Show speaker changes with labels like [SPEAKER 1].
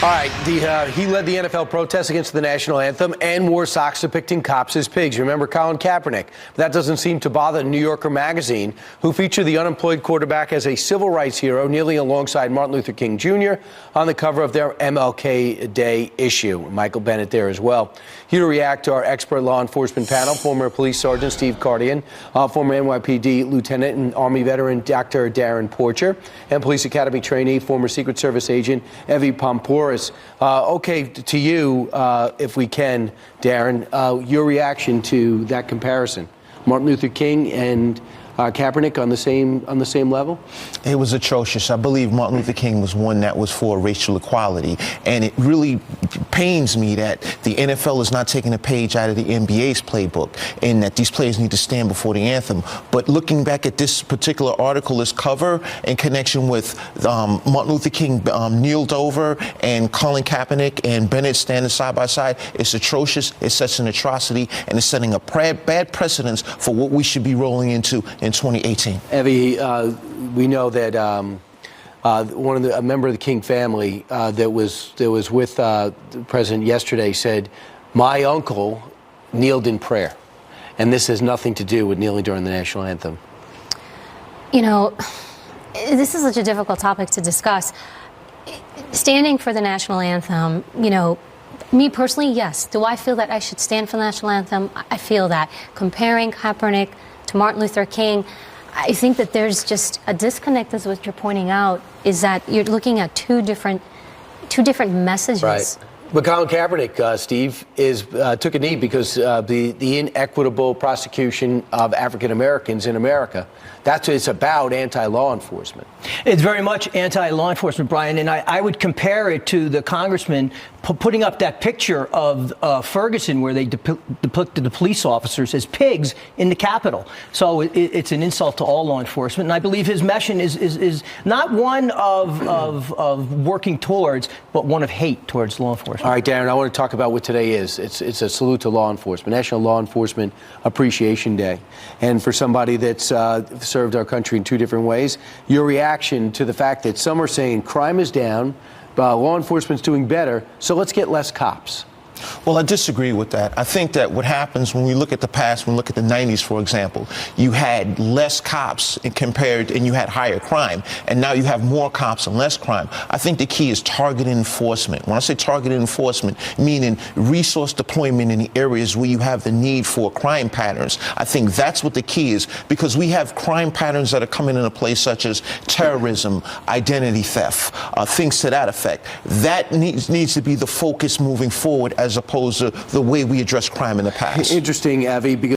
[SPEAKER 1] All right, he led the NFL protest against the national anthem and wore socks depicting cops as pigs. Remember Colin Kaepernick? But that doesn't seem to bother New Yorker magazine, who featured the unemployed quarterback as a civil rights hero, kneeling alongside Martin Luther King Jr. on the cover of their MLK Day issue. Michael Bennett there as well. Here to react to our expert law enforcement panel, former police sergeant Steve Cardian, former NYPD lieutenant and Army veteran Dr. Darren Porcher, and police academy trainee, former Secret Service agent Evie Pompouras. Okay, to you, if we can, Darren, your reaction to that comparison. Martin Luther King and Kaepernick on the same level?
[SPEAKER 2] It was atrocious. I believe Martin Luther King was one that was for racial equality, and it really pains me that the NFL is not taking a page out of the NBA's playbook, and that these players need to stand before the anthem. But looking back at this particular article, this cover in connection with Martin Luther King kneeled over and Colin Kaepernick and Bennett standing side by side, it's atrocious. It sets an atrocity, and it's setting a bad precedence for what we should be rolling into in 2018.
[SPEAKER 1] Evie, we know that a member of the King family that was with the president yesterday said, "My uncle kneeled in prayer," and this has nothing to do with kneeling during the national anthem.
[SPEAKER 3] You know, this is such a difficult topic to discuss. Standing for the national anthem, you know, me personally, yes. Do I feel that I should stand for the national anthem? I feel that. Comparing Kaepernick to Martin Luther King, I think that there's just a disconnect, as what you're pointing out, is that you're looking at two different messages.
[SPEAKER 1] Right. But Colin Kaepernick, Steve, took a knee because the inequitable prosecution of African Americans in America. That's what it's about, anti-law enforcement.
[SPEAKER 4] It's very much anti-law enforcement, Brian, and I would compare it to the congressman putting up that picture of Ferguson where they depicted the police officers as pigs in the Capitol. So it's an insult to all law enforcement, and I believe his mission is not one of working towards, but one of hate towards law enforcement.
[SPEAKER 1] All right, Darren, I want to talk about what today is. It's a salute to law enforcement, National Law Enforcement Appreciation Day. And for somebody that's served our country in two different ways, your reaction to the fact that some are saying crime is down, law enforcement's doing better, so let's get less cops.
[SPEAKER 2] Well, I disagree with that. I think that what happens when we look at the past, when we look at the 90s, for example, you had less cops and you had higher crime, and now you have more cops and less crime. I think the key is targeted enforcement. When I say targeted enforcement, meaning resource deployment in the areas where you have the need for crime patterns. I think that's what the key is, because we have crime patterns that are coming into place, such as terrorism, identity theft, things to that effect. That needs to be the focus moving forward, as opposed to the way we address crime in the past.
[SPEAKER 1] Interesting, Evie, because